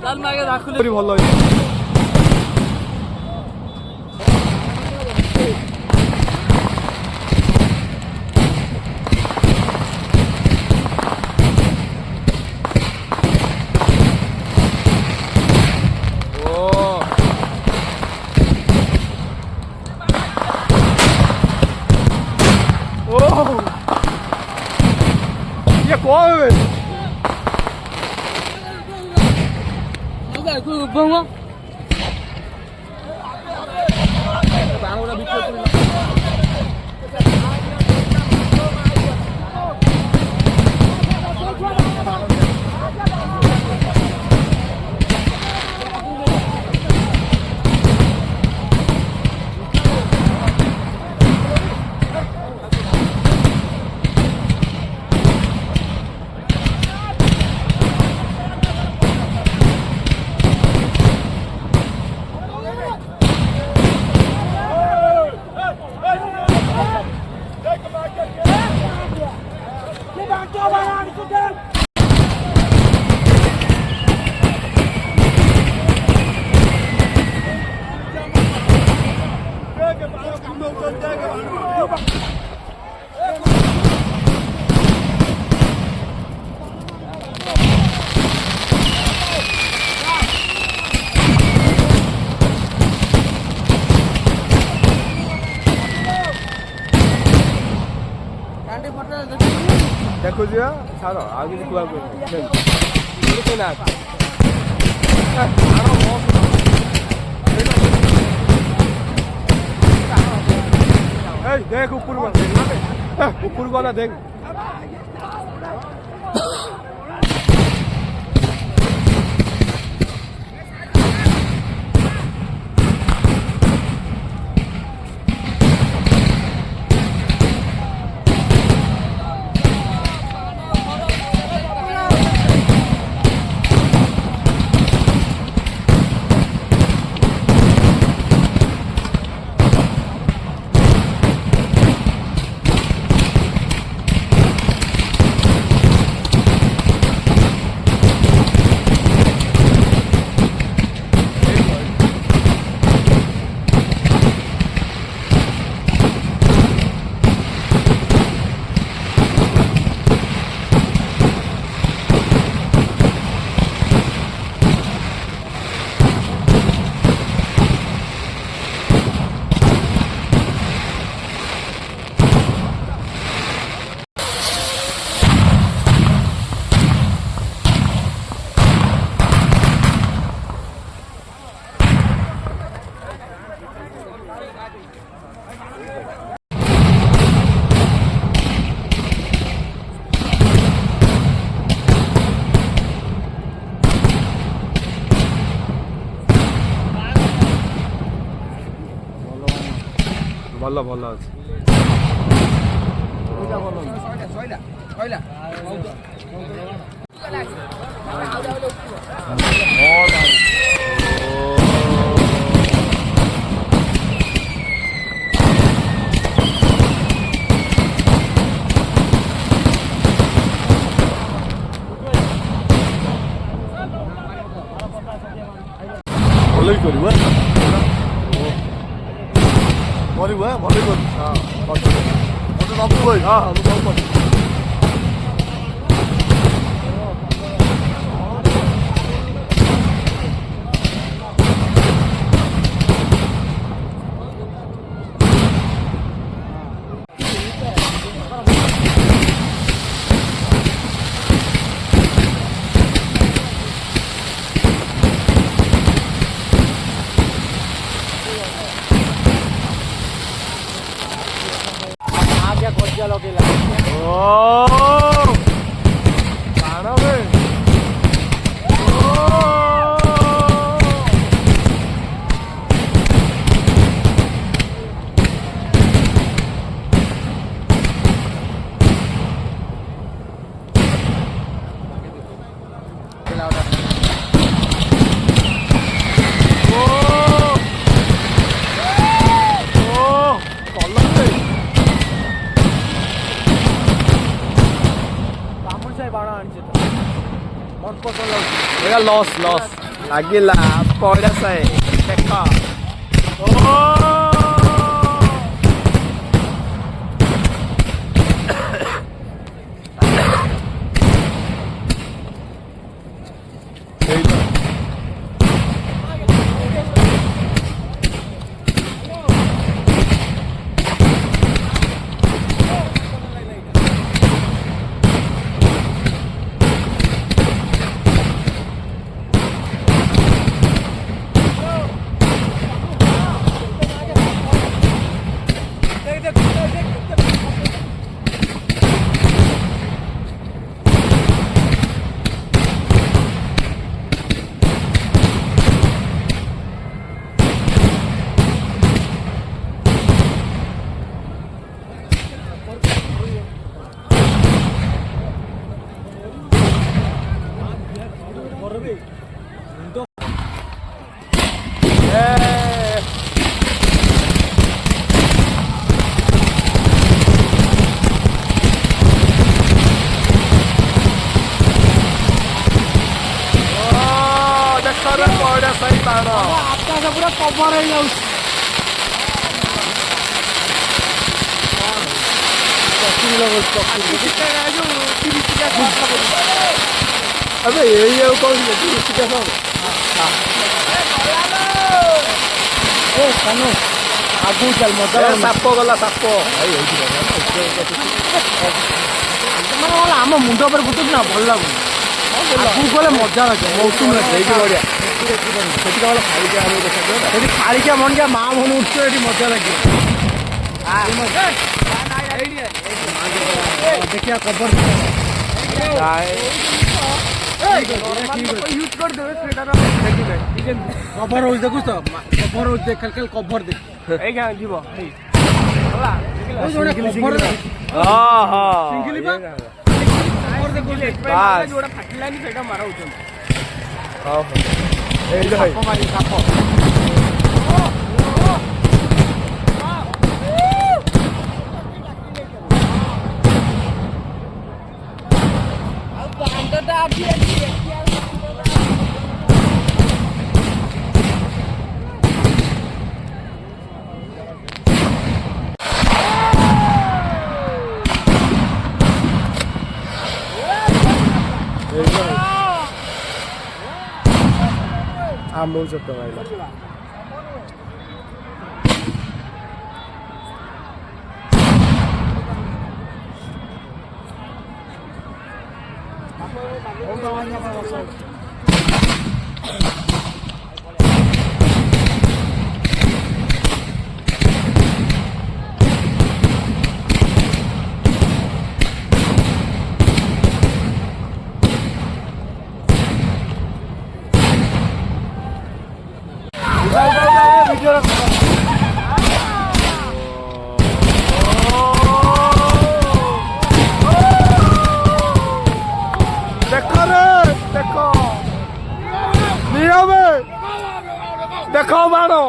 ଭଲ 이게 뭐야? 누가 그 방어? 방어라 밑에 देखो जी छाड़ो आगे कुआ इ렇게 나 देख ऊपर वाला देख ଭଲ ଭଲ ଅଛି ଭଲ କରିବ 머리 왜? 머리 건. 아, 맞죠. 어떤 나쁜 거야? 아, 너무 나쁜 거. Loss. ଲାଗିଲା ପଇଡା ସାଏ ଦେଖ ପଇଡା ସାଇ ତାର ଆକାଶ ପୁରା କଭର ହେଇଯାଉଛି अबे ये कौन सी क्या आगू चल मजा साप गला साप आम मुंड पर फुटुच ना भल लगुन आगू गले मजा लगे मौसम बढ़िया खाड़िका मंडिया माँ भन उठ मजा लगे देखिए कबर कवर हो देखु तो कवर हो देख खाल कवर देख ए क्या जीव होला कवर हां हां सिंगली बा कवर देखो बास जोड़ा फाटलानी सेटा मारा उछन हां ए जो है मारी साप आंबो चट्ट भाईला देखो मारो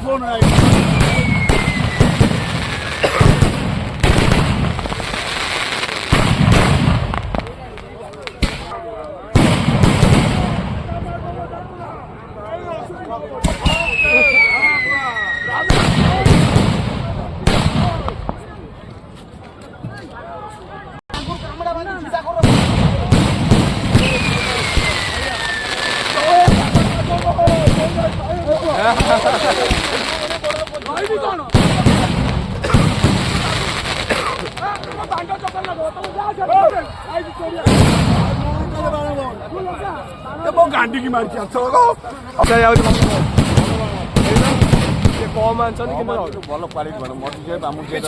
phone right. गांडी की मार कम आंसर भल क्वालिटी मधु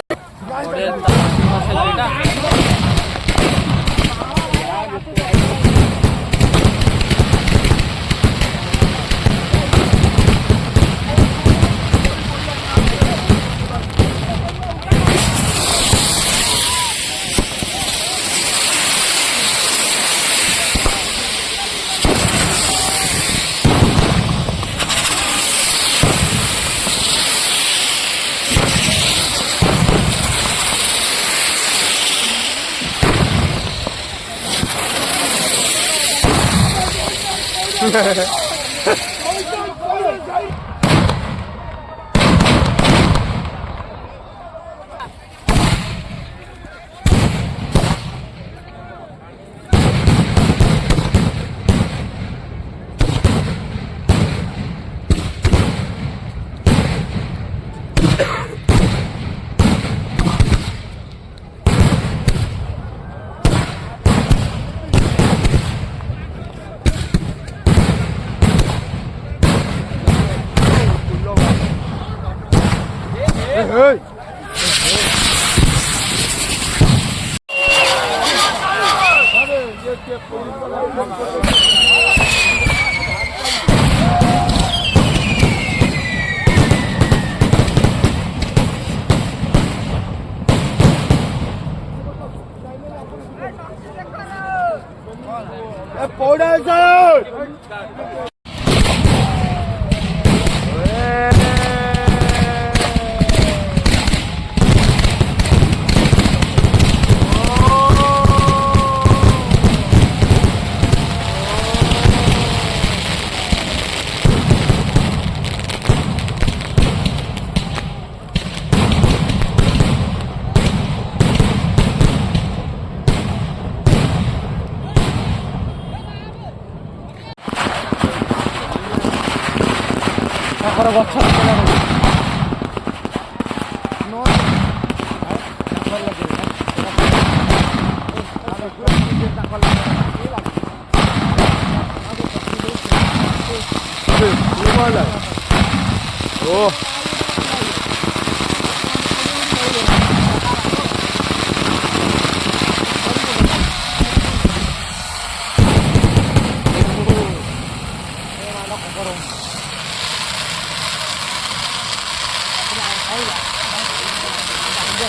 Hey!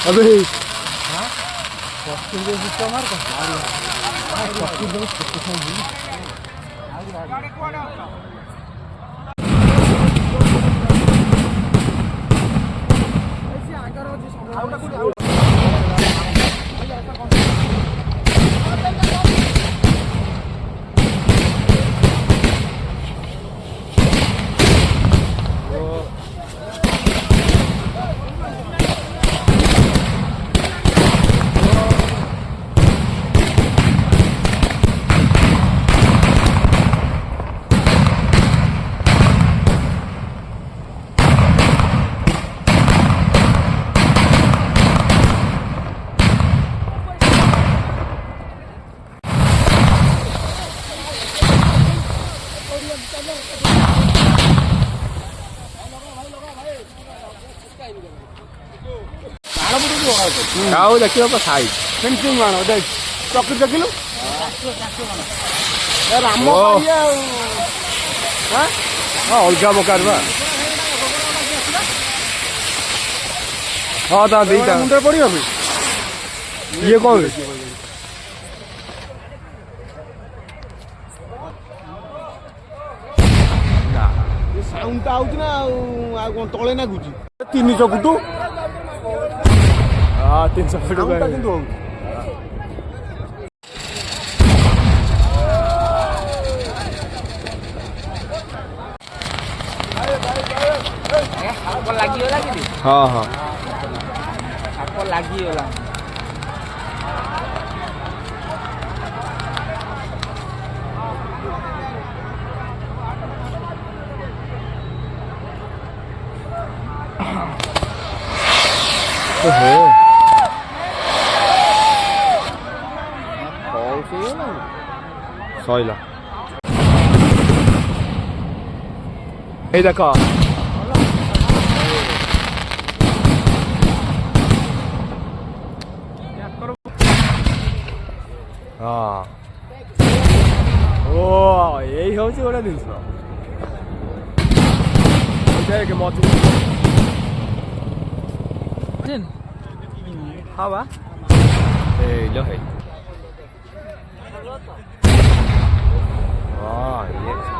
अबे ଆଉ ଦେଖିବ ତ ସାଇଜ ଫିନିସିଂ ମାଣ ଦେଖ ଚକି ଦେଖିଲୁ ରାମ ହଁ ଅଲଗା ପ୍ରକାର ବା ହଁ ତା ଦିଟା ମୁଣ୍ଡରେ ପଡିବ ବି ଇଏ କଣ ସାଉଣ୍ଡ ଆଉଛି ନା ଆଉ କଣ ତଳେ ନାଗୁଛି 300 ଫୁଟ 300 फुट କିନ୍ତୁ हाको लागिगला कि हाँ हाँ हाको लागिगला সইলা এই দেখো ହଁ ଓ ଏଇ ହଉଛି ଗୋଟେ ଜିନିଷ ଦେଖ ମତେ ହଁ ବା ଏଇଲୋ ହେଇ ହଁ